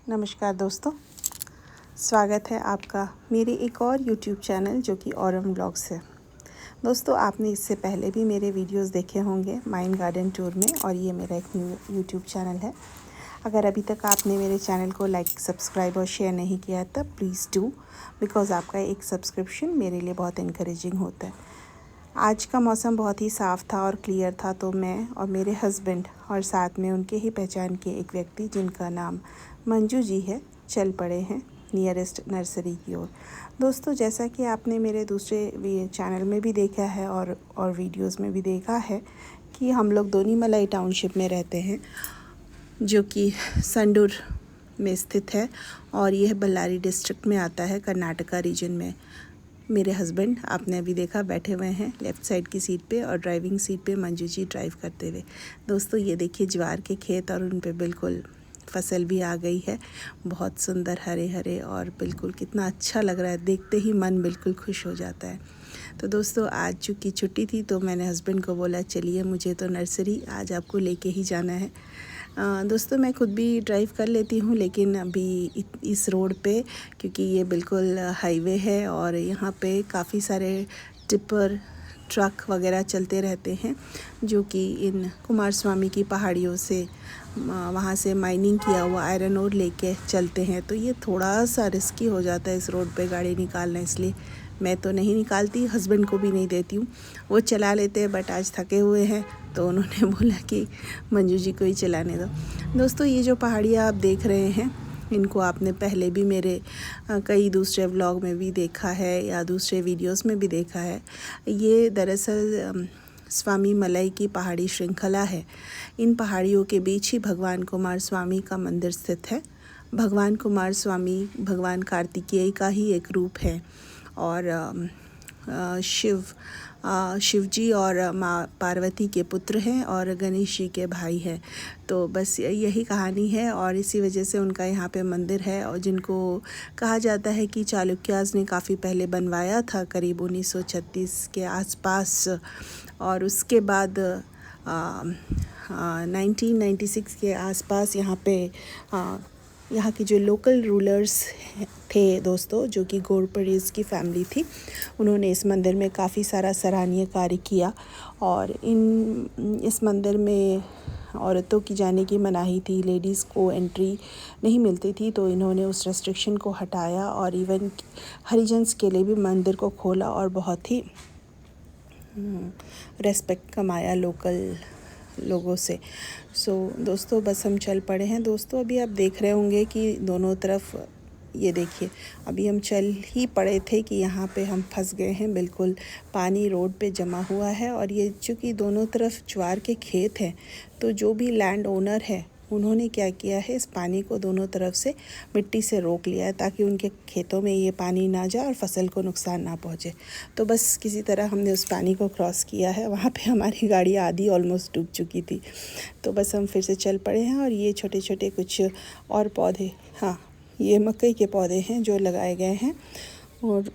नमस्कार दोस्तों, स्वागत है आपका मेरे एक और YouTube चैनल जो कि औरम व्लॉग्स है। दोस्तों, आपने इससे पहले भी मेरे वीडियोस देखे होंगे माइन गार्डन टूर में, और ये मेरा एक न्यू YouTube चैनल है। अगर अभी तक आपने मेरे चैनल को लाइक, सब्सक्राइब और शेयर नहीं किया तब प्लीज़ डू, बिकॉज़ आपका एक सब्सक्रिप्शन मेरे लिए बहुत इनकरेजिंग होता है। आज का मौसम बहुत ही साफ़ था और क्लियर था, तो मैं और मेरे हस्बैंड और साथ में उनके ही पहचान के एक व्यक्ति जिनका नाम मंजू जी है, चल पड़े हैं नियरेस्ट नर्सरी की ओर। दोस्तों, जैसा कि आपने मेरे दूसरे चैनल में भी देखा है और वीडियोस में भी देखा है कि हम लोग दोनीमलाई टाउनशिप में रहते हैं, जो कि संडूर में स्थित है और यह बल्लारी डिस्ट्रिक्ट में आता है, कर्नाटका रीजन में। मेरे हस्बैंड आपने अभी देखा बैठे हुए हैं लेफ़्ट साइड की सीट पे, और ड्राइविंग सीट पे मंजू जी ड्राइव करते हुए। दोस्तों, ये देखिए ज्वार के खेत, और उन पे बिल्कुल फसल भी आ गई है, बहुत सुंदर हरे हरे, और बिल्कुल कितना अच्छा लग रहा है, देखते ही मन बिल्कुल खुश हो जाता है। तो दोस्तों, आज चूँकि छुट्टी थी तो मैंने हस्बैंड को बोला चलिए मुझे तो नर्सरी आज आपको लेके ही जाना है। दोस्तों, मैं खुद भी ड्राइव कर लेती हूँ, लेकिन अभी इस रोड पे, क्योंकि ये बिल्कुल हाईवे है और यहाँ पे काफ़ी सारे टिप्पर, ट्रक वगैरह चलते रहते हैं, जो कि इन कुमार स्वामी की पहाड़ियों से वहाँ से माइनिंग किया हुआ आयरन ओर लेके चलते हैं। तो ये थोड़ा सा रिस्की हो जाता है इस रोड पे गाड़ी निकालना, इसलिए मैं तो नहीं निकालती, हस्बैंड को भी नहीं देती हूँ। वो चला लेते हैं, बट आज थके हुए हैं तो उन्होंने बोला कि मंजू जी को ही चलाने दो। दोस्तों, ये जो पहाड़ियाँ आप देख रहे हैं, इनको आपने पहले भी मेरे कई दूसरे व्लॉग में भी देखा है या दूसरे वीडियोस में भी देखा है। ये दरअसल स्वामी मलई की पहाड़ी श्रृंखला है। इन पहाड़ियों के बीच ही भगवान कुमार स्वामी का मंदिर स्थित है। भगवान कुमार स्वामी भगवान कार्तिकेय का ही एक रूप है, और शिव जी और माँ पार्वती के पुत्र हैं और गणेश जी के भाई हैं। तो बस यही कहानी है, और इसी वजह से उनका यहाँ पे मंदिर है, और जिनको कहा जाता है कि चालुक्यास ने काफ़ी पहले बनवाया था, करीब 1936 के आसपास, और उसके बाद 1996 के आसपास यहाँ के जो लोकल रूलर्स थे दोस्तों, जो कि घोरपड़े की फैमिली थी, उन्होंने इस मंदिर में काफ़ी सारा सराहनीय कार्य किया। और इस मंदिर में औरतों की जाने की मनाही थी, लेडीज़ को एंट्री नहीं मिलती थी, तो इन्होंने उस रेस्ट्रिक्शन को हटाया और इवन हरिजन्स के लिए भी मंदिर को खोला और बहुत ही रेस्पेक्ट कमाया लोकल लोगों से। दोस्तों, बस हम चल पड़े हैं। दोस्तों, अभी आप देख रहे होंगे कि दोनों तरफ, ये देखिए, अभी हम चल ही पड़े थे कि यहाँ पे हम फंस गए हैं। बिल्कुल पानी रोड पे जमा हुआ है, और ये चूँकि दोनों तरफ ज्वार के खेत हैं, तो जो भी लैंड ओनर है उन्होंने क्या किया है, इस पानी को दोनों तरफ से मिट्टी से रोक लिया है, ताकि उनके खेतों में ये पानी ना जाए और फसल को नुकसान ना पहुँचे। तो बस किसी तरह हमने उस पानी को क्रॉस किया है। वहाँ पे हमारी गाड़ी आधी ऑलमोस्ट डूब चुकी थी। तो बस हम फिर से चल पड़े हैं, और ये छोटे छोटे कुछ और पौधे, हाँ, ये मकई के पौधे हैं जो लगाए गए हैं। और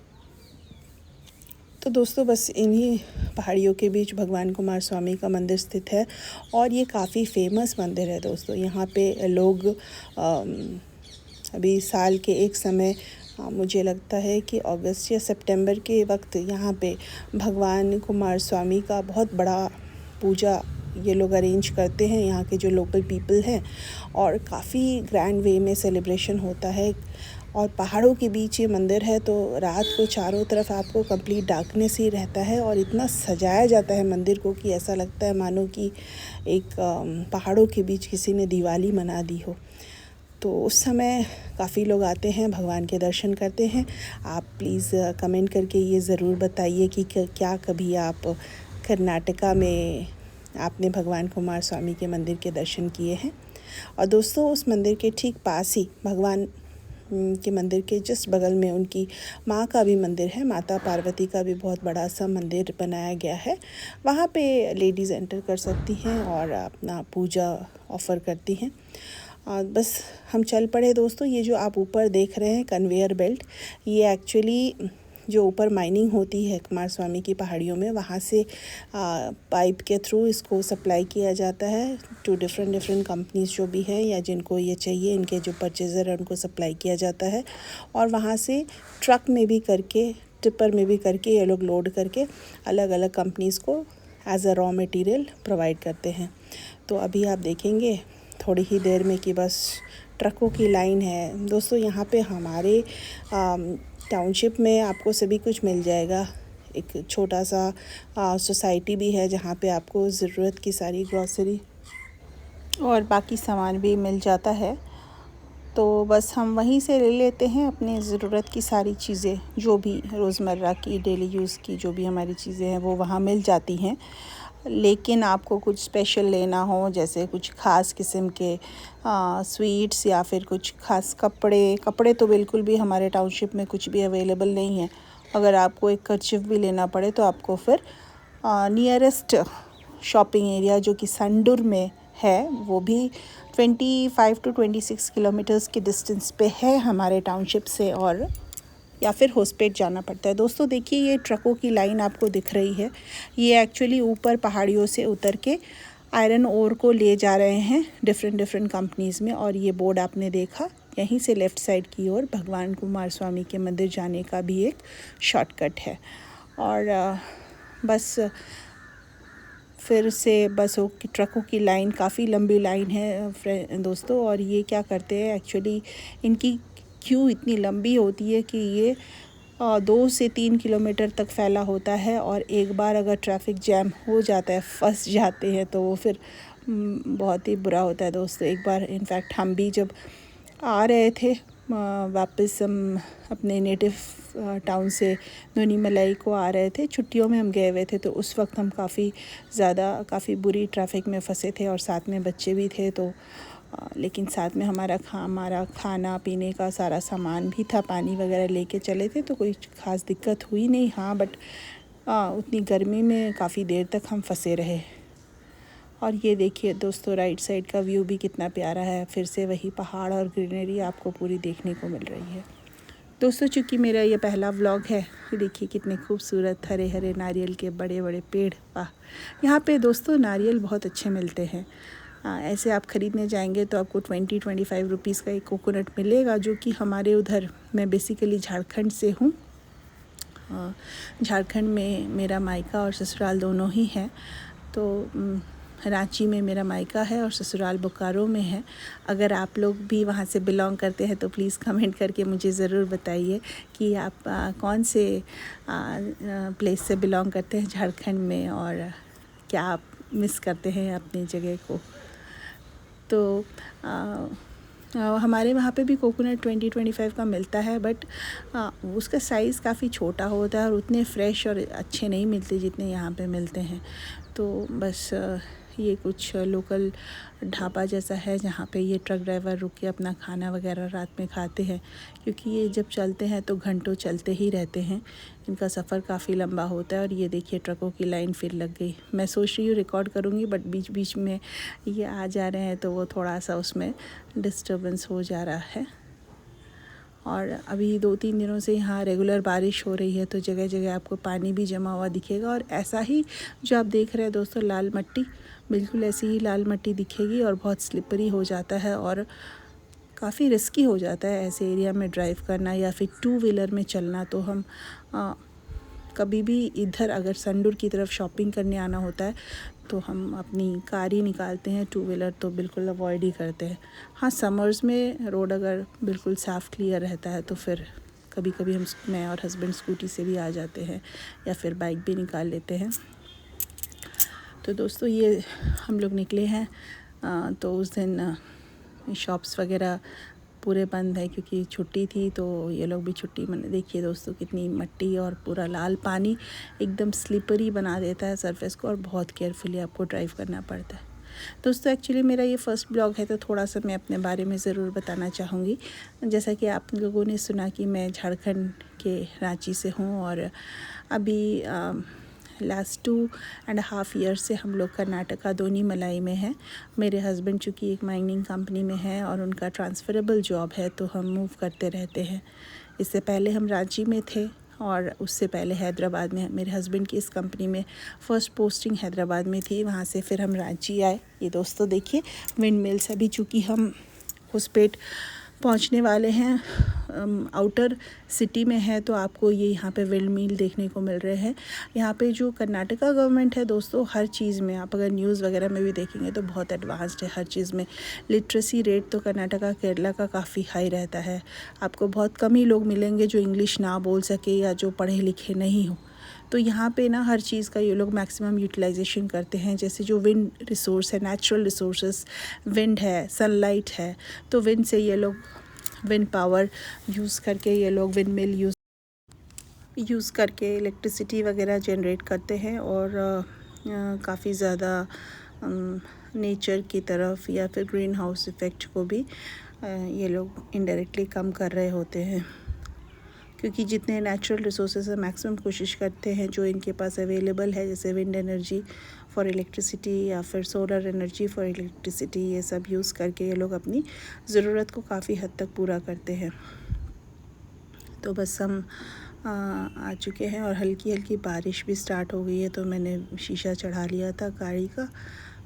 तो दोस्तों, बस इन्हीं पहाड़ियों के बीच भगवान कुमार स्वामी का मंदिर स्थित है, और ये काफ़ी फेमस मंदिर है दोस्तों। यहाँ पे लोग अभी साल के एक समय, मुझे लगता है कि अगस्त या सितंबर के वक्त, यहाँ पे भगवान कुमार स्वामी का बहुत बड़ा पूजा ये लोग अरेंज करते हैं, यहाँ के जो लोकल पीपल हैं, और काफ़ी ग्रैंड वे में सेलिब्रेशन होता है। और पहाड़ों के बीच ये मंदिर है, तो रात को चारों तरफ आपको कंप्लीट डार्कनेस ही रहता है, और इतना सजाया जाता है मंदिर को कि ऐसा लगता है मानो कि एक पहाड़ों के बीच किसी ने दिवाली मना दी हो। तो उस समय काफ़ी लोग आते हैं, भगवान के दर्शन करते हैं। आप प्लीज़ कमेंट करके ये ज़रूर बताइए कि क्या कभी आप कर्नाटका में आपने भगवान कुमार स्वामी के मंदिर के दर्शन किए हैं। और दोस्तों, उस मंदिर के ठीक पास ही, भगवान के मंदिर के जस्ट बगल में, उनकी माँ का भी मंदिर है, माता पार्वती का भी बहुत बड़ा सा मंदिर बनाया गया है। वहाँ पे लेडीज़ एंटर कर सकती हैं और अपना पूजा ऑफ़र करती हैं। और बस हम चल पड़े दोस्तों। ये जो आप ऊपर देख रहे हैं कन्वेयर बेल्ट, ये एक्चुअली जो ऊपर माइनिंग होती है कुमार स्वामी की पहाड़ियों में, वहाँ से पाइप के थ्रू इसको सप्लाई किया जाता है टू डिफरेंट कंपनीज जो भी है या जिनको ये चाहिए, इनके जो परचेज़र है उनको सप्लाई किया जाता है। और वहाँ से ट्रक में भी करके, टिपर में भी करके ये लोग लोड करके अलग अलग कंपनीज़ को as a raw material provide करते हैं। तो अभी आप देखेंगे थोड़ी ही देर में कि बस ट्रकों की लाइन है। दोस्तों यहाँ पे हमारे टाउनशिप में आपको सभी कुछ मिल जाएगा। एक छोटा सा सोसाइटी भी है जहाँ पे आपको ज़रूरत की सारी ग्रॉसरी और बाकी सामान भी मिल जाता है। तो बस हम वहीं से ले लेते हैं अपनी ज़रूरत की सारी चीज़ें, जो भी रोज़मर्रा की डेली यूज़ की जो भी हमारी चीज़ें हैं वो वहाँ मिल जाती हैं। लेकिन आपको कुछ स्पेशल लेना हो, जैसे कुछ ख़ास किस्म के स्वीट्स या फिर कुछ ख़ास कपड़े तो बिल्कुल भी हमारे टाउनशिप में कुछ भी अवेलेबल नहीं है। अगर आपको एक कर्चिफ भी लेना पड़े तो आपको फिर नियरेस्ट शॉपिंग एरिया जो कि संडूर में है, वो भी 25 to 26 किलोमीटर्स के डिस्टेंस पे है हमारे टाउनशिप से, और या फिर होस्पेट जाना पड़ता है। दोस्तों देखिए ये ट्रकों की लाइन आपको दिख रही है, ये एक्चुअली ऊपर पहाड़ियों से उतर के आयरन ओर को ले जा रहे हैं डिफरेंट कंपनीज़ में। और ये बोर्ड आपने देखा, यहीं से लेफ़्ट साइड की ओर भगवान कुमार स्वामी के मंदिर जाने का भी एक शॉर्टकट है। और बस फिर से बसों की, ट्रकों की लाइन काफ़ी लंबी लाइन है दोस्तों। और ये क्या करते हैं एक्चुअली, इनकी क्यू इतनी लंबी होती है कि ये 2 से 3 किलोमीटर तक फैला होता है। और एक बार अगर ट्रैफिक जैम हो जाता है, फंस जाते हैं, तो वो फिर बहुत ही बुरा होता है दोस्तों। एक बार इनफैक्ट हम भी जब आ रहे थे वापस, हम अपने नेटिव टाउन से धोनीमलाई को आ रहे थे, छुट्टियों में हम गए हुए थे, तो उस वक्त हम काफ़ी बुरी ट्रैफिक में फंसे थे और साथ में बच्चे भी थे। तो लेकिन साथ में हमारा खाना पीने का सारा सामान भी था, पानी वगैरह लेके चले थे, तो कोई ख़ास दिक्कत हुई नहीं। हाँ बट उतनी गर्मी में काफ़ी देर तक हम फंसे रहे। और ये देखिए दोस्तों राइट साइड का व्यू भी कितना प्यारा है, फिर से वही पहाड़ और ग्रीनरी आपको पूरी देखने को मिल रही है। दोस्तों चूँकि मेरा ये पहला व्लॉग है, देखिए कितने खूबसूरत हरे हरे नारियल के बड़े बड़े पेड़। यहाँ पे दोस्तों नारियल बहुत अच्छे मिलते हैं। ऐसे आप ख़रीदने जाएंगे तो आपको 20-25 रुपीज़ का एक कोकोनट मिलेगा, जो कि हमारे उधर, मैं बेसिकली झारखंड से हूँ। झारखंड में मेरा मायका और ससुराल दोनों ही हैं। तो रांची में मेरा मायका है और ससुराल बोकारो में है। अगर आप लोग भी वहाँ से बिलोंग करते हैं तो प्लीज़ कमेंट करके मुझे ज़रूर बताइए कि आप कौन से प्लेस से बिलोंग करते हैं झारखंड में, और क्या आप मिस करते हैं अपनी जगह को। तो हमारे वहाँ पे भी कोकोनट 20-25 का मिलता है, बट उसका साइज़ काफ़ी छोटा होता है और उतने फ्रेश और अच्छे नहीं मिलते जितने यहाँ पे मिलते हैं। तो बस ये कुछ लोकल ढाबा जैसा है जहाँ पे ये ट्रक ड्राइवर रुक के अपना खाना वगैरह रात में खाते हैं, क्योंकि ये जब चलते हैं तो घंटों चलते ही रहते हैं। इनका सफ़र काफ़ी लंबा होता है। और ये देखिए ट्रकों की लाइन फिर लग गई। मैं सोच रही हूँ रिकॉर्ड करूँगी, बट बीच बीच में ये आ जा रहे हैं तो वो थोड़ा सा उसमें डिस्टर्बेंस हो जा रहा है। और अभी 2-3 दिनों से यहाँ रेगुलर बारिश हो रही है, तो जगह जगह आपको पानी भी जमा हुआ दिखेगा। और ऐसा ही जो आप देख रहे हैं दोस्तों, लाल मिट्टी, बिल्कुल ऐसी ही लाल मिट्टी दिखेगी और बहुत स्लिपरी हो जाता है और काफ़ी रिस्की हो जाता है ऐसे एरिया में ड्राइव करना या फिर 2 व्हीलर में चलना। तो हम कभी भी इधर अगर संडूर की तरफ शॉपिंग करने आना होता है तो हम अपनी कार ही निकालते हैं, 2 व्हीलर तो बिल्कुल अवॉइड ही करते हैं। हाँ समर्स में रोड अगर बिल्कुल साफ़ क्लियर रहता है तो फिर कभी कभी मैं और हस्बैंड स्कूटी से भी आ जाते हैं या फिर बाइक भी निकाल लेते हैं। तो दोस्तों ये हम लोग निकले हैं, तो उस दिन शॉप्स वगैरह पूरे बंद है क्योंकि छुट्टी थी, तो ये लोग भी छुट्टी मना। देखिए दोस्तों कितनी मिट्टी और पूरा लाल पानी एकदम स्लिपरी बना देता है सरफेस को, और बहुत केयरफुली आपको ड्राइव करना पड़ता है। दोस्तों एक्चुअली मेरा ये फर्स्ट ब्लॉग है, तो थोड़ा सा मैं अपने बारे में ज़रूर बताना चाहूँगी। जैसा कि आप लोगों ने सुना कि मैं झारखंड के रांची से हूँ, और अभी लास्ट 2.5 ईयर से हम लोग कर्नाटका धोनीमलाई में हैं। मेरे हस्बैंड चूँकि एक माइनिंग कंपनी में है और उनका ट्रांसफ़रेबल जॉब है, तो हम मूव करते रहते हैं। इससे पहले हम रांची में थे और उससे पहले हैदराबाद में मेरे हस्बैंड की इस कंपनी में फ़र्स्ट पोस्टिंग हैदराबाद में थी। वहाँ से फिर हम रांची आए। ये दोस्तों देखिए विंड मिल्स, अभी चूँकि हम होसपेट पहुंचने वाले हैं, आउटर सिटी में है, तो आपको ये यहाँ पे विंड मिल देखने को मिल रहे हैं। यहाँ पे जो कर्नाटका गवर्नमेंट है दोस्तों, हर चीज़ में आप अगर न्यूज़ वगैरह में भी देखेंगे तो बहुत एडवांस्ड है हर चीज़ में। लिटरेसी रेट तो कर्नाटका केरला का काफ़ी हाई रहता है। आपको बहुत कम ही लोग मिलेंगे जो इंग्लिश ना बोल सके या जो पढ़े लिखे नहीं हो। तो यहाँ पे ना हर चीज़ का ये लोग मैक्सिमम यूटिलाइजेशन करते हैं। जैसे जो विंड रिसोर्स है, नेचुरल रिसोर्सेस, विंड है, सनलाइट है, तो विंड से ये लोग विंड पावर यूज़ करके ये लोग विंड मिल यूज़ करके इलेक्ट्रिसिटी वगैरह जनरेट करते हैं। और काफ़ी ज़्यादा नेचर की तरफ या फिर ग्रीन हाउस इफ़ेक्ट को भी ये लोग इनडायरेक्टली कम कर रहे होते हैं, क्योंकि जितने नेचुरल रिसोर्सेज है मैक्सिमम कोशिश करते हैं जो इनके पास अवेलेबल है, जैसे विंड एनर्जी फॉर इलेक्ट्रिसिटी या फिर सोलर एनर्जी फॉर इलेक्ट्रिसिटी, ये सब यूज़ करके ये लोग अपनी ज़रूरत को काफ़ी हद तक पूरा करते हैं। तो बस हम आ चुके हैं और हल्की हल्की बारिश भी स्टार्ट हो गई है, तो मैंने शीशा चढ़ा लिया था गाड़ी का,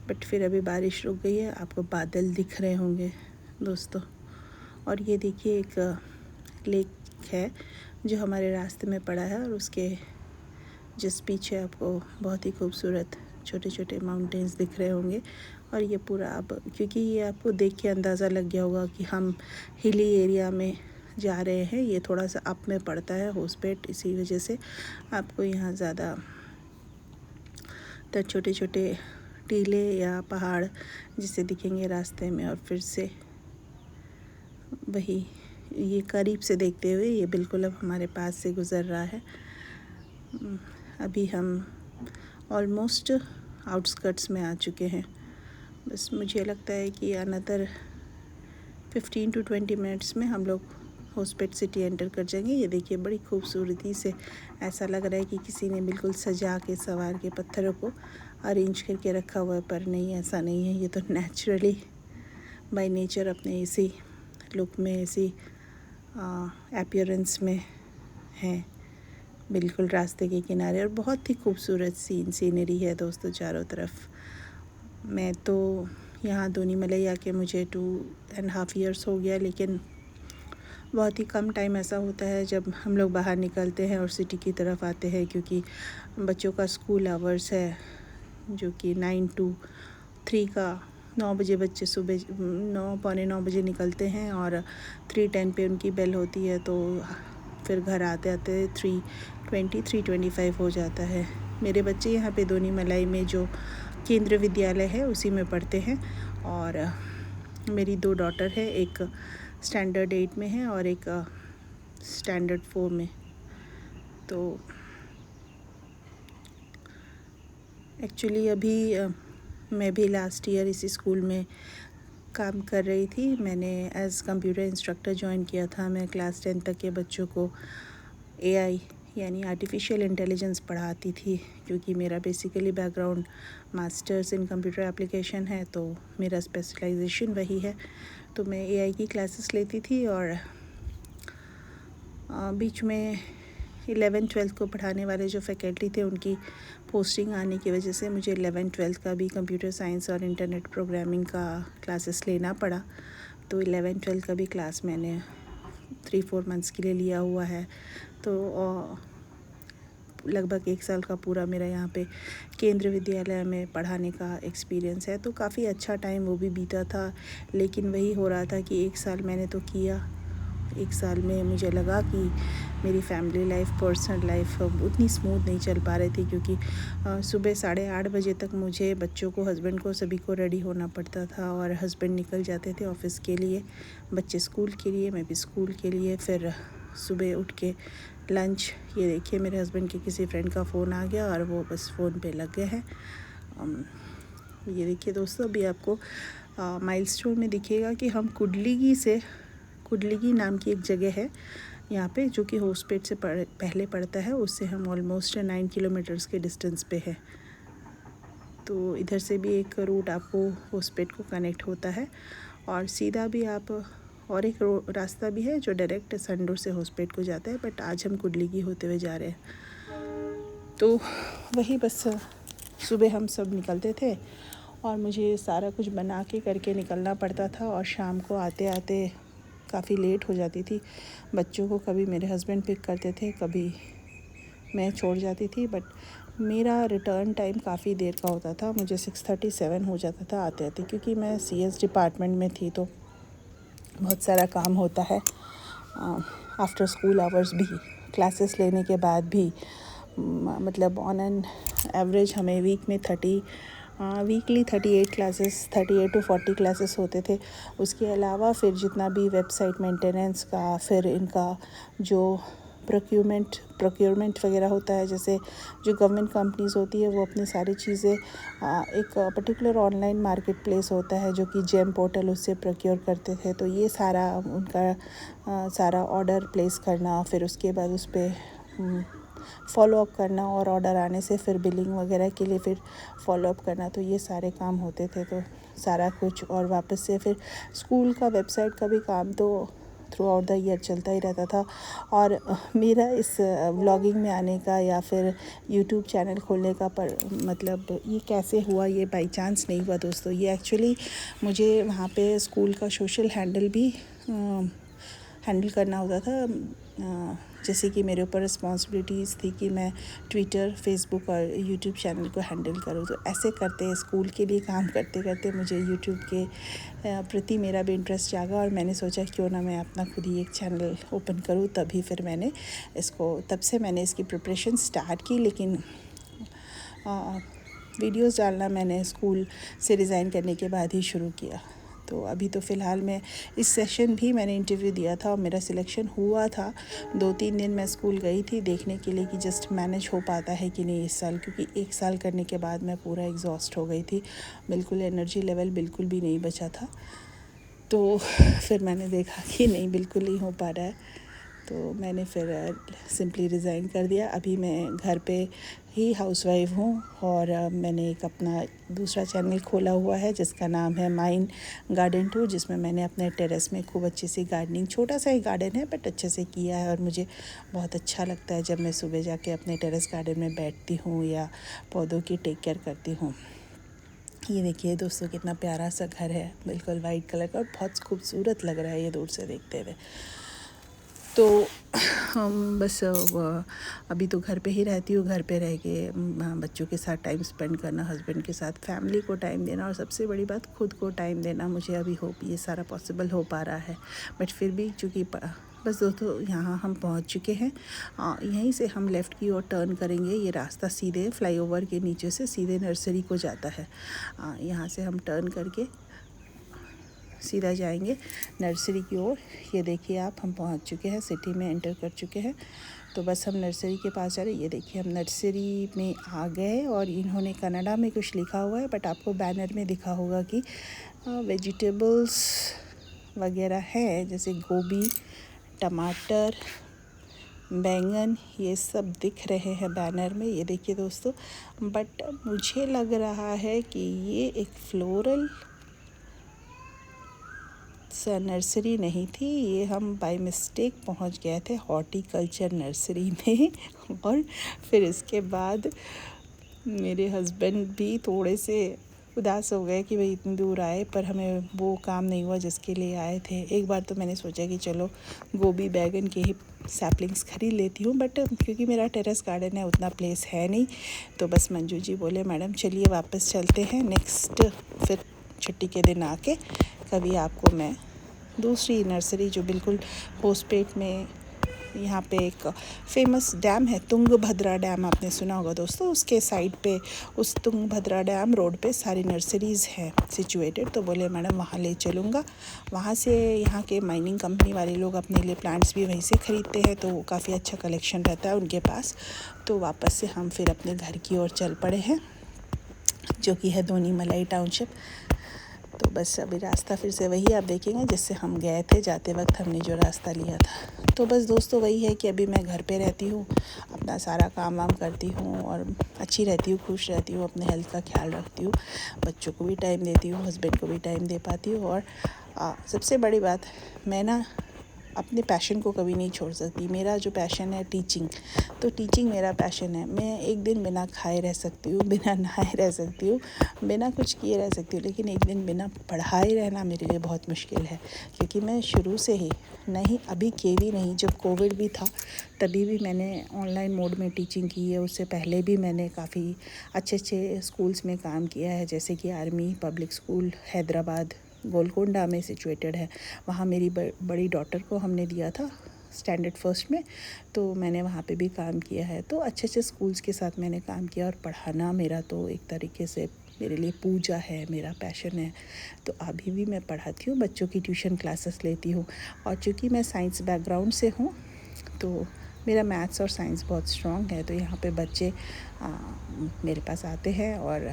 बट फिर अभी बारिश रुक गई है। आपको बादल दिख रहे होंगे दोस्तों। और ये देखिए एक लेक है जो हमारे रास्ते में पड़ा है, और उसके जिस पीछे आपको बहुत ही खूबसूरत छोटे छोटे माउंटेन्स दिख रहे होंगे। और ये पूरा अब, क्योंकि ये आपको देख के अंदाज़ा लग गया होगा कि हम हिली एरिया में जा रहे हैं, ये थोड़ा सा अप में पड़ता है होसपेट, इसी वजह से आपको यहाँ ज़्यादा तो छोटे छोटे टीले या पहाड़ जिसे दिखेंगे रास्ते में। और फिर से वही, ये करीब से देखते हुए ये बिल्कुल अब हमारे पास से गुज़र रहा है। अभी हम ऑलमोस्ट आउटस्कर्ट्स में आ चुके हैं। बस मुझे लगता है कि अनदर 15 to 20 मिनट्स में हम लोग होसपेट सिटी एंटर कर जाएंगे। ये देखिए बड़ी खूबसूरती से ऐसा लग रहा है कि किसी ने बिल्कुल सजा के सवार के पत्थरों को अरेंज करके रखा हुआ है, पर नहीं, ऐसा नहीं है। ये तो नेचुरली बाय नेचर अपने इसी लुक में, इसी अपीयरेंस में है, बिल्कुल रास्ते के किनारे। और बहुत ही खूबसूरत सीनरी है दोस्तों चारों तरफ। मैं तो यहाँ दोनीमलई आके मुझे 2.5 years हो गया, लेकिन बहुत ही कम टाइम ऐसा होता है जब हम लोग बाहर निकलते हैं और सिटी की तरफ आते हैं, क्योंकि बच्चों का स्कूल आवर्स है जो कि 9 to 3 का। 9 बजे बच्चे सुबह 9 पौने 9 बजे निकलते हैं और 3:10 पे उनकी बेल होती है, तो फिर घर आते आते 3:20 3:25 हो जाता है। मेरे बच्चे यहाँ पे दोनीमलई में जो केंद्रीय विद्यालय है उसी में पढ़ते हैं, और मेरी 2 डॉटर है, एक स्टैंडर्ड 8 में है और एक स्टैंडर्ड 4 में। तो एक्चुअली अभी मैं भी लास्ट ईयर इसी स्कूल में काम कर रही थी। मैंने एज़ कंप्यूटर इंस्ट्रक्टर ज्वाइन किया था। मैं क्लास 10 तक के बच्चों को AI यानी आर्टिफिशियल इंटेलिजेंस पढ़ाती थी, क्योंकि मेरा basically background masters in computer application है, तो मेरा स्पेशलाइजेशन वही है। तो मैं AI की क्लासेस लेती थी, और बीच में 11th-12th को पढ़ाने वाले जो फैकल्टी थे उनकी पोस्टिंग आने की वजह से मुझे 11th-12th का भी कंप्यूटर साइंस और इंटरनेट प्रोग्रामिंग का क्लासेस लेना पड़ा। तो 11th-12th का भी क्लास मैंने 3-4 मंथ्स के लिए लिया हुआ है। तो लगभग 1 साल का पूरा मेरा यहाँ पे केंद्रीय विद्यालय में पढ़ाने का एक्सपीरियंस है। तो काफ़ी अच्छा टाइम वो भी बीता था, लेकिन वही हो रहा था कि 1 साल मैंने तो किया, 1 साल में मुझे लगा कि मेरी फैमिली लाइफ, पर्सनल लाइफ उतनी स्मूथ नहीं चल पा रही थी, क्योंकि सुबह 8:30 बजे तक मुझे बच्चों को, हस्बैंड को, सभी को रेडी होना पड़ता था, और हस्बैंड निकल जाते थे ऑफ़िस के लिए, बच्चे स्कूल के लिए, मैं भी स्कूल के लिए। फिर सुबह उठ के लंच, ये देखिए मेरे हस्बैंड के किसी फ्रेंड का फ़ोन आ गया और वो बस फ़ोन पे लग गए हैं। ये देखिए दोस्तों, अभी आपको माइलस्टोन में दिखेगा कि हम कुडलिगी नाम की एक जगह है यहाँ पे, जो कि होसपेट से पहले पड़ता है, उससे हम ऑलमोस्ट 9 किलोमीटर्स के डिस्टेंस पे है। तो इधर से भी एक रूट आपको होसपेट को कनेक्ट होता है, और सीधा भी आप और एक रास्ता भी है जो डायरेक्ट संडूर से होसपेट को जाता है, बट आज हम कुडली की होते हुए जा रहे हैं। तो वही बस सुबह हम सब निकलते थे और मुझे सारा कुछ बना के करके निकलना पड़ता था, और शाम को आते आते काफ़ी लेट हो जाती थी। बच्चों को कभी मेरे हस्बैंड पिक करते थे, कभी मैं छोड़ जाती थी, बट मेरा रिटर्न टाइम काफ़ी देर का होता था। मुझे 6:37 हो जाता था आते आते, क्योंकि मैं CS डिपार्टमेंट में थी तो बहुत सारा काम होता है। आफ्टर स्कूल आवर्स भी, क्लासेस लेने के बाद भी, मतलब ऑन एन एवरेज हमें वीक में 38 क्लासेस, 38 to 40 क्लासेस होते थे। उसके अलावा फिर जितना भी वेबसाइट मेंटेनेंस का, फिर इनका जो प्रोक्योरमेंट वगैरह होता है, जैसे जो गवर्नमेंट कंपनीज़ होती है वो अपनी सारी चीज़ें एक पर्टिकुलर ऑनलाइन मार्केट प्लेस होता है जो कि जेम पोर्टल, उससे प्रोक्योर करते थे। तो ये सारा उनका सारा ऑर्डर प्लेस करना, फिर उसके बाद उस पर फॉलो अप करना, और ऑर्डर आने से फिर बिलिंग वगैरह के लिए फिर फॉलो अप करना, तो ये सारे काम होते थे। तो सारा कुछ, और वापस से फिर स्कूल का वेबसाइट का भी काम तो थ्रू आउट द ईयर चलता ही रहता था। और मेरा इस व्लॉगिंग में आने का या फिर यूट्यूब चैनल खोलने का मतलब ये कैसे हुआ, ये बाय चांस नहीं हुआ दोस्तों। ये एक्चुअली मुझे वहाँ पे स्कूल का सोशल हैंडल भी हैंडल करना होता था। जैसे कि मेरे ऊपर रिस्पॉन्सिबिलिटीज़ थी कि मैं ट्विटर, फेसबुक और यूट्यूब चैनल को हैंडल करूँ। तो ऐसे करते, स्कूल के लिए काम करते करते मुझे यूट्यूब के प्रति मेरा भी इंटरेस्ट जागा, और मैंने सोचा क्यों ना मैं अपना खुद ही एक चैनल ओपन करूँ। तभी फिर मैंने तब से मैंने इसकी प्रिपरेशन स्टार्ट की। लेकिन वीडियोस डालना मैंने स्कूल से रिज़ाइन करने के बाद ही शुरू किया। तो अभी तो फ़िलहाल मैं इस सेशन भी मैंने इंटरव्यू दिया था और मेरा सिलेक्शन हुआ था। 2-3 दिन मैं स्कूल गई थी देखने के लिए कि जस्ट मैनेज हो पाता है कि नहीं इस साल, क्योंकि 1 साल करने के बाद मैं पूरा एग्जॉस्ट हो गई थी, बिल्कुल एनर्जी लेवल बिल्कुल भी नहीं बचा था। तो फिर मैंने देखा कि नहीं, बिल्कुल नहीं हो पा रहा है, तो मैंने फिर सिंपली रिज़ाइन कर दिया। अभी मैं घर पे ही हाउसवाइफ हूँ, और मैंने एक अपना दूसरा चैनल खोला हुआ है जिसका नाम है माइन गार्डन टूर, जिसमें मैंने अपने टेरेस में खूब अच्छी सी गार्डनिंग, छोटा सा ही गार्डन है बट अच्छे से किया है। और मुझे बहुत अच्छा लगता है जब मैं सुबह जाके अपने टेरेस गार्डन में बैठती हूँ या पौधों की टेक केयर करती हूँ। ये देखिए दोस्तों, कितना प्यारा सा घर है, बिल्कुल वाइट कलर का, और बहुत खूबसूरत लग रहा है ये दूर से देखते हुए। तो हम बस अभी तो घर पे ही रहती हूँ। घर पे रह के बच्चों के साथ टाइम स्पेंड करना, हस्बैंड के साथ फैमिली को टाइम देना, और सबसे बड़ी बात खुद को टाइम देना। मुझे अभी होप ये सारा पॉसिबल हो पा रहा है, बट फिर भी चूँकि बस दोस्तों यहाँ हम पहुँच चुके हैं। यहीं से हम लेफ़्ट की ओर टर्न करेंगे। ये रास्ता सीधे फ्लाईओवर के नीचे से सीधे नर्सरी को जाता है। यहाँ से हम टर्न करके सीधा जाएंगे नर्सरी की ओर। ये देखिए आप, हम पहुंच चुके हैं, सिटी में एंटर कर चुके हैं। तो बस हम नर्सरी के पास जा रहे हैं। ये देखिए हम नर्सरी में आ गए, और इन्होंने कन्नड़ा में कुछ लिखा हुआ है, बट आपको बैनर में दिखा होगा कि वेजिटेबल्स वगैरह है, जैसे गोभी, टमाटर, बैंगन, ये सब दिख रहे हैं बैनर में। ये देखिए दोस्तों, बट मुझे लग रहा है कि ये एक फ्लोरल नर्सरी नहीं थी, ये हम बाय मिस्टेक पहुंच गए थे हॉर्टिकल्चर नर्सरी में। और फिर इसके बाद मेरे हस्बैंड भी थोड़े से उदास हो गए कि भाई इतनी दूर आए, पर हमें वो काम नहीं हुआ जिसके लिए आए थे। एक बार तो मैंने सोचा कि चलो गोभी बैगन के ही सैपलिंग्स खरीद लेती हूँ, बट क्योंकि मेरा टेरेस गार्डन है, उतना प्लेस है नहीं। तो बस मंजू जी बोले मैडम चलिए वापस चलते हैं, नेक्स्ट फिर छुट्टी के दिन आके कभी आपको मैं दूसरी नर्सरी, जो बिल्कुल होसपेट में, यहाँ पे एक फेमस डैम है तुंगभद्रा डैम, आपने सुना होगा दोस्तों, उसके साइड पे उस तुंगभद्रा डैम रोड पे सारी नर्सरीज़ हैं सिचुएटेड। तो बोले मैडम वहाँ ले चलूँगा। वहाँ से यहाँ के माइनिंग कंपनी वाले लोग अपने लिए प्लांट्स भी वहीं से ख़रीदते हैं, तो काफ़ी अच्छा कलेक्शन रहता है उनके पास। तो वापस से हम फिर अपने घर की ओर चल पड़े हैं, जो कि है दोनी मलाई टाउनशिप। तो बस अभी रास्ता फिर से वही आप देखेंगे जिससे हम गए थे, जाते वक्त हमने जो रास्ता लिया था। तो बस दोस्तों वही है कि अभी मैं घर पे रहती हूँ, अपना सारा काम वाम करती हूँ और अच्छी रहती हूँ, खुश रहती हूँ, अपने हेल्थ का ख्याल रखती हूँ, बच्चों को भी टाइम देती हूँ, हस्बैंड को भी टाइम दे पाती हूँ, और सबसे बड़ी बात, मैं ना अपने पैशन को कभी नहीं छोड़ सकती। मेरा जो पैशन है टीचिंग, तो टीचिंग मेरा पैशन है। मैं एक दिन बिना खाए रह सकती हूँ, बिना नहाए रह सकती हूँ, बिना कुछ किए रह सकती हूँ, लेकिन एक दिन बिना पढ़ाए रहना मेरे लिए बहुत मुश्किल है। क्योंकि मैं शुरू से ही नहीं, अभी केवी नहीं, जब कोविड भी था तभी भी मैंने ऑनलाइन मोड में टीचिंग की है। उससे पहले भी मैंने काफ़ी अच्छे अच्छे स्कूल्स में काम किया है, जैसे कि army public school Hyderabad Golconda में सिचुएटेड है। वहाँ मेरी बड़ी डॉटर को हमने दिया था स्टैंडर्ड फर्स्ट में, तो मैंने वहाँ पे भी काम किया है। तो अच्छे अच्छे स्कूल्स के साथ मैंने काम किया, और पढ़ाना मेरा तो एक तरीके से मेरे लिए पूजा है, मेरा पैशन है। तो अभी भी मैं पढ़ाती हूँ, बच्चों की ट्यूशन क्लासेस लेती हूँ। और चूँकि मैं साइंस बैकग्राउंड से हूँ, तो मेरा मैथ्स और साइंस बहुत स्ट्रॉन्ग है। तो यहाँ पे बच्चे मेरे पास आते हैं और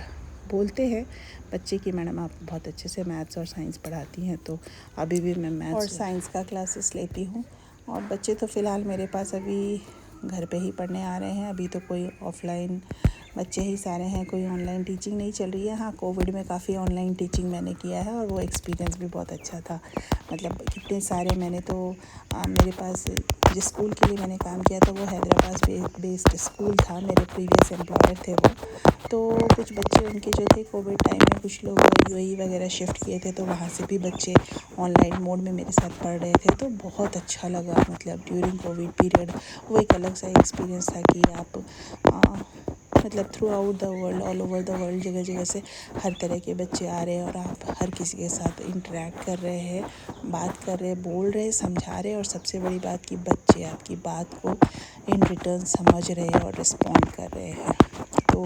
बोलते हैं बच्चे कि मैडम आप बहुत अच्छे से मैथ्स और साइंस पढ़ाती हैं। तो अभी भी मैं मैथ्स और साइंस का क्लासेस लेती हूँ। और बच्चे तो फ़िलहाल मेरे पास अभी घर पे ही पढ़ने आ रहे हैं। अभी तो कोई ऑफ़लाइन बच्चे ही सारे हैं, कोई ऑनलाइन टीचिंग नहीं चल रही है। हाँ, कोविड में काफ़ी ऑनलाइन टीचिंग मैंने किया है, और वो एक्सपीरियंस भी बहुत अच्छा था। मतलब कितने सारे मैंने तो मेरे पास जिस स्कूल के लिए मैंने काम किया था वो हैदराबाद बेस्ड स्कूल था, मेरे प्रीवियस एम्प्लॉयर थे वो। तो कुछ बच्चे उनके जो थे कोविड टाइम में, कुछ लोग यूएई वगैरह शिफ्ट किए थे, तो वहाँ से भी बच्चे ऑनलाइन मोड में मेरे साथ पढ़ रहे थे। तो बहुत अच्छा लगा, मतलब ड्यूरिंग कोविड पीरियड वो एक अलग सा एक्सपीरियंस था कि आप मतलब through out the world, all over the world, जगह जगह से हर तरह के बच्चे आ रहे हैं, और आप हर किसी के साथ इंटरेक्ट कर रहे हैं, बात कर रहे हैं, बोल रहे हैं, समझा रहे हैं, और सबसे बड़ी बात कि बच्चे आपकी बात को इन रिटर्न समझ रहे हैं और रिस्पॉन्ड कर रहे हैं। तो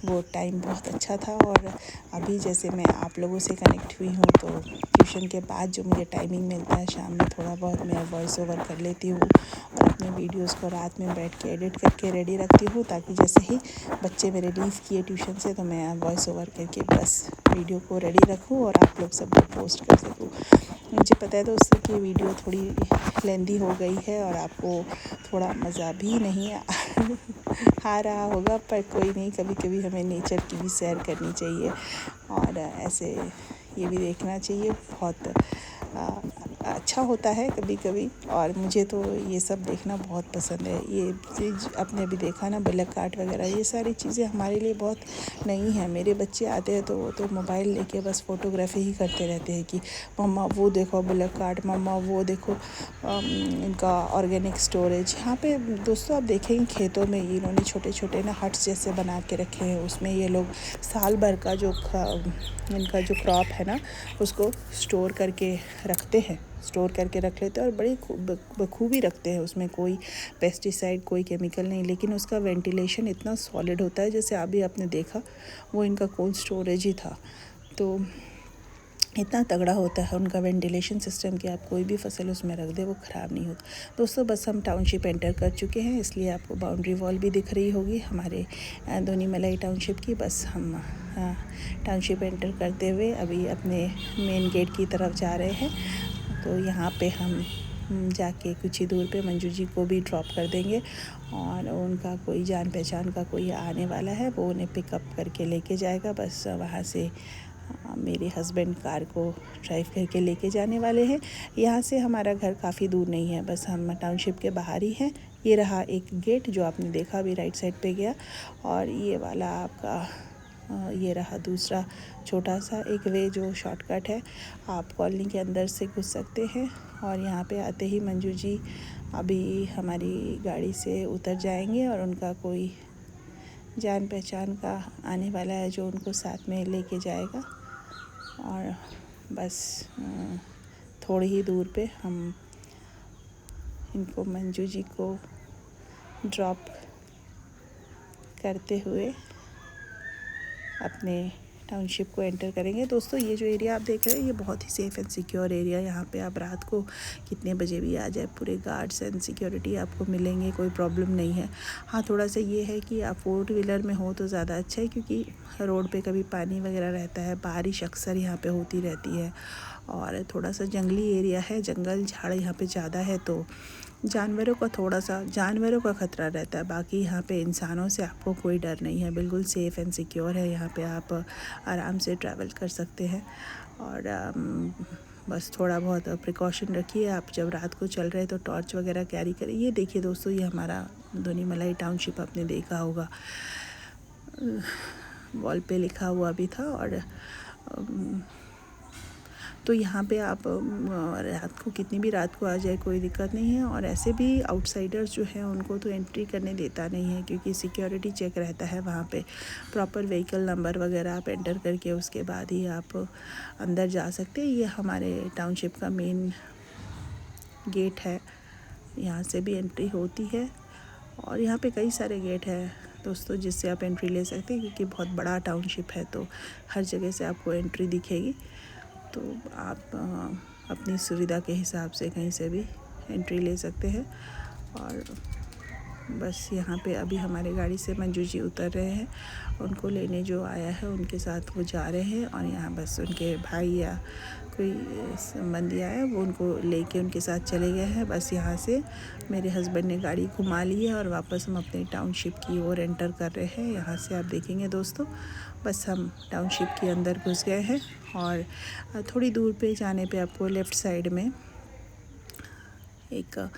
वो टाइम बहुत अच्छा था। और अभी जैसे मैं आप लोगों से कनेक्ट हुई हूँ, तो ट्यूशन के बाद जो मुझे टाइमिंग मिलता है शाम में, थोड़ा बहुत मैं वॉइस ओवर कर लेती हूँ, और अपने वीडियोस को रात में बैठ के एडिट करके रेडी रखती हूँ, ताकि जैसे ही बच्चे मेरे लीव किए ट्यूशन से, तो मैं वॉइस ओवर करके बस वीडियो को रेडी रखूँ और आप लोग सब लोग पोस्ट कर सकूँ। मुझे पता है दोस्तों कि वीडियो थोड़ी लेंदी हो गई है, और आपको थोड़ा मज़ा भी नहीं आ रहा होगा, पर कोई नहीं, कभी कभी हमें नेचर की भी सैर करनी चाहिए, और ऐसे ये भी देखना चाहिए। बहुत अच्छा होता है कभी कभी, और मुझे तो ये सब देखना बहुत पसंद है। ये चीज़ आपने अभी देखा ना, बलक काट वगैरह, ये सारी चीज़ें हमारे लिए बहुत नई हैं। मेरे बच्चे आते हैं तो वो तो मोबाइल लेके बस फ़ोटोग्राफी ही करते रहते हैं कि मम्मा वो देखो बलक काट, मम्मा वो देखो इनका ऑर्गेनिक स्टोरेज। यहाँ पे दोस्तों आप देखेंगे खेतों में इन्होंने छोटे छोटे ना हट्स जैसे बना के रखे हैं, उसमें ये लोग साल भर का जो इनका जो क्रॉप है ना, उसको स्टोर करके रखते हैं, स्टोर करके रख लेते हैं, और बड़ी बखूबी रखते हैं। उसमें कोई पेस्टिसाइड, कोई केमिकल नहीं, लेकिन उसका वेंटिलेशन इतना सॉलिड होता है, जैसे अभी आपने देखा वो इनका कोल्ड स्टोरेज ही था। तो इतना तगड़ा होता है उनका वेंटिलेशन सिस्टम कि आप कोई भी फसल उसमें रख दे वो ख़राब नहीं होता। दोस्तों बस हम टाउनशिप एंटर कर चुके हैं, इसलिए आपको बाउंड्री वॉल भी दिख रही होगी हमारे दोनी मलाई टाउनशिप की। बस हम टाउनशिप एंटर करते हुए अभी अपने मेन गेट की तरफ जा रहे हैं। तो यहाँ पे हम जाके कुछ ही दूर पे मंजू जी को भी ड्रॉप कर देंगे, और उनका कोई जान पहचान का कोई आने वाला है, वो उन्हें पिकअप करके लेके जाएगा। बस वहाँ से मेरे हस्बैंड कार को ड्राइव करके लेके जाने वाले हैं। यहाँ से हमारा घर काफ़ी दूर नहीं है, बस हम टाउनशिप के बाहर ही हैं। ये रहा एक गेट जो आपने देखा अभी राइट साइड पे गया, और ये वाला आपका ये रहा दूसरा छोटा सा एक वे जो शॉर्टकट है, आप कॉलोनी के अंदर से घुस सकते हैं। और यहाँ पे आते ही मंजू जी अभी हमारी गाड़ी से उतर जाएंगे, और उनका कोई जान पहचान का आने वाला है जो उनको साथ में लेके जाएगा। और बस थोड़ी ही दूर पे हम इनको मंजू जी को ड्रॉप करते हुए अपने टाउनशिप को एंटर करेंगे। दोस्तों ये जो एरिया आप देख रहे हैं ये बहुत ही सेफ़ एंड सिक्योर एरिया। यहाँ पे आप रात को कितने बजे भी आ जाए, पूरे गार्ड्स एंड सिक्योरिटी आपको मिलेंगे, कोई प्रॉब्लम नहीं है। हाँ, थोड़ा सा ये है कि आप 4 व्हीलर में हो तो ज़्यादा अच्छा है, क्योंकि रोड पे कभी पानी वगैरह रहता है, बारिश अक्सर यहाँ पे होती रहती है, और थोड़ा सा जंगली एरिया है, जंगल झाड़ यहाँ पे ज़्यादा है, तो जानवरों का ख़तरा रहता है। बाकी यहाँ पे इंसानों से आपको कोई डर नहीं है, बिल्कुल सेफ़ एंड सिक्योर है। यहाँ पे आप आराम से ट्रैवल कर सकते हैं। और बस थोड़ा बहुत प्रिकॉशन रखिए। आप जब रात को चल रहे तो टॉर्च वगैरह कैरी करिए। ये देखिए दोस्तों, ये हमारा दोनीमलाई टाउनशिप आपने देखा होगा, वॉल पे लिखा हुआ भी था। और तो यहाँ पे आप रात को कितनी भी रात को आ जाए कोई दिक्कत नहीं है। और ऐसे भी आउटसाइडर्स जो हैं उनको तो एंट्री करने देता नहीं है, क्योंकि सिक्योरिटी चेक रहता है वहाँ पे। प्रॉपर व्हीकल नंबर वगैरह आप एंटर करके उसके बाद ही आप अंदर जा सकते हैं। ये हमारे टाउनशिप का मेन गेट है, यहाँ से भी एंट्री होती है। और यहाँ पे कई सारे गेट हैं दोस्तों जिससे आप एंट्री ले सकते हैं, क्योंकि बहुत बड़ा टाउनशिप है तो हर जगह से आपको एंट्री दिखेगी। तो आप अपनी सुविधा के हिसाब से कहीं से भी एंट्री ले सकते हैं। और बस यहाँ पे अभी हमारे गाड़ी से मंजू जी उतर रहे हैं, उनको लेने जो आया है उनके साथ वो जा रहे हैं। और यहाँ बस उनके भाई या कोई संबंधी आया, वो उनको लेके उनके साथ चले गए हैं। बस यहाँ से मेरे हस्बैंड ने गाड़ी घुमा ली है और वापस हम अपने टाउनशिप की ओर एंटर कर रहे हैं। यहाँ से आप देखेंगे दोस्तों, बस हम टाउनशिप के अंदर घुस गए हैं। और थोड़ी दूर पे जाने पे आपको लेफ़्ट साइड में एक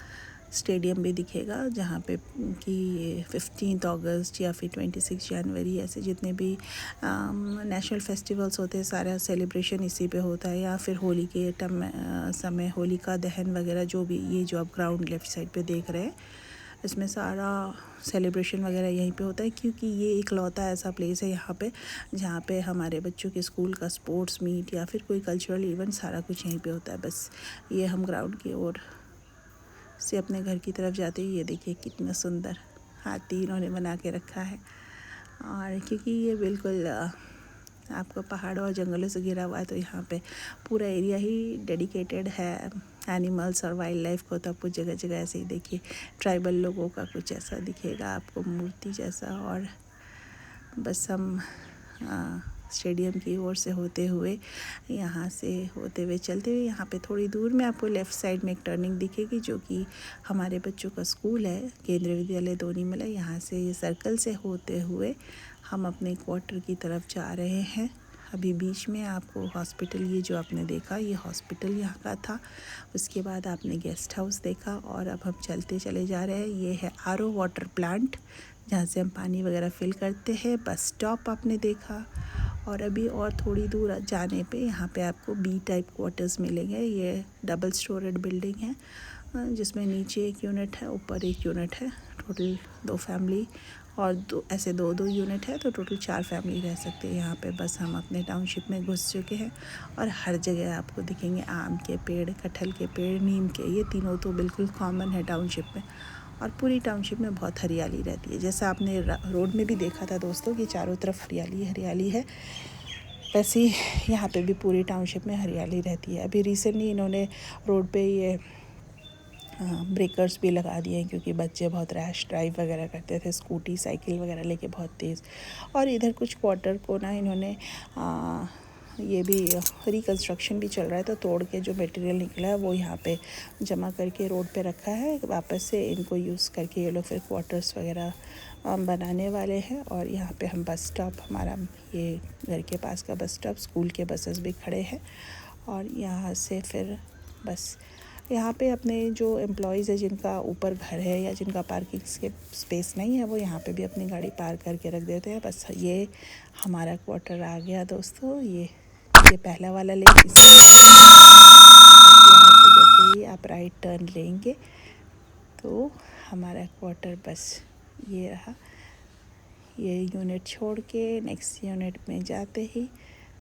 स्टेडियम भी दिखेगा, जहाँ पे कि 15 अगस्त या फिर 26 जनवरी ऐसे जितने भी नेशनल फेस्टिवल्स होते हैं सारा सेलिब्रेशन इसी पे होता है। या फिर होली के समय होलिका दहन वगैरह, जो भी ये जो आप ग्राउंड लेफ़्ट साइड पे देख रहे हैं, इसमें सारा सेलिब्रेशन वगैरह यहीं पे होता है। क्योंकि ये इकलौता ऐसा प्लेस है यहाँ पे जहाँ पे हमारे बच्चों के स्कूल का स्पोर्ट्स मीट या फिर कोई कल्चरल इवेंट सारा कुछ यहीं पे होता है। बस ये हम ग्राउंड की ओर से अपने घर की तरफ जाते ही, ये देखिए कितना सुंदर हाथी इन्होंने बना के रखा है। और क्योंकि ये बिल्कुल आपको पहाड़ों और जंगलों से घिरा हुआ है, तो यहाँ पे पूरा एरिया ही डेडिकेटेड है एनिमल्स और वाइल्ड लाइफ को। तो आपको जगह जगह ऐसे ही देखिए ट्राइबल लोगों का कुछ ऐसा दिखेगा आपको, मूर्ति जैसा। और बस हम स्टेडियम की ओर से होते हुए यहाँ से होते हुए चलते हुए, यहाँ पे थोड़ी दूर में आपको लेफ़्ट साइड में एक टर्निंग दिखेगी, जो कि हमारे बच्चों का स्कूल है, केंद्रीय विद्यालय दोनीमलाई। यहाँ से ये सर्कल से होते हुए हम अपने क्वार्टर की तरफ जा रहे हैं। अभी बीच में आपको हॉस्पिटल, ये जो आपने देखा ये हॉस्पिटल यहाँ का था, उसके बाद आपने गेस्ट हाउस देखा। और अब हम चलते चले जा रहे हैं। ये है आरओ वाटर प्लांट, जहाँ से हम पानी वगैरह फिल करते हैं। बस स्टॉप आपने देखा। और अभी और थोड़ी दूर जाने पे यहाँ पे आपको बी टाइप क्वार्टर्स मिलेंगे। ये डबल स्टोरेड बिल्डिंग है, जिसमें नीचे एक यूनिट है, ऊपर एक यूनिट है। टोटल 2 फैमिली और दो यूनिट है, तो टोटल 4 फैमिली रह सकते हैं यहाँ पे। बस हम अपने टाउनशिप में घुस चुके हैं। और हर जगह आपको दिखेंगे आम के पेड़, कटहल के पेड़, नीम के, ये तीनों तो बिल्कुल कॉमन है टाउनशिप में। और पूरी टाउनशिप में बहुत हरियाली रहती है। जैसा आपने रोड में भी देखा था दोस्तों कि चारों तरफ हरियाली हरियाली है, वैसे ही यहाँ पे भी पूरी टाउनशिप में हरियाली रहती है। अभी रिसेंटली इन्होंने रोड पे ये ब्रेकर्स भी लगा दिए हैं, क्योंकि बच्चे बहुत रैश ड्राइव वगैरह करते थे, स्कूटी साइकिल वगैरह लेके बहुत तेज़। और इधर कुछ क्वार्टर को ना इन्होंने ये भी रिकंस्ट्रक्शन भी चल रहा है, तो तोड़ के जो मटेरियल निकला है वो यहाँ पे जमा करके रोड पे रखा है। वापस से इनको यूज़ करके ये लोग फिर क्वार्टर्स वगैरह बनाने वाले हैं। और यहाँ पे हम बस स्टॉप, हमारा ये घर के पास का बस स्टॉप, स्कूल के बसेस भी खड़े हैं। और यहाँ से फिर बस यहाँ पे अपने जो एम्प्लॉयज़ है जिनका ऊपर घर है या जिनका पार्किंग के स्पेस नहीं है, वो यहाँ पे भी अपनी गाड़ी पार्क करके रख देते हैं। बस ये हमारा क्वार्टर आ गया दोस्तों। ये पहला वाला लेक, यहाँ से जैसे ही आप राइट टर्न लेंगे तो हमारा क्वार्टर बस ये रहा। ये यूनिट छोड़ के नेक्स्ट यूनिट में जाते ही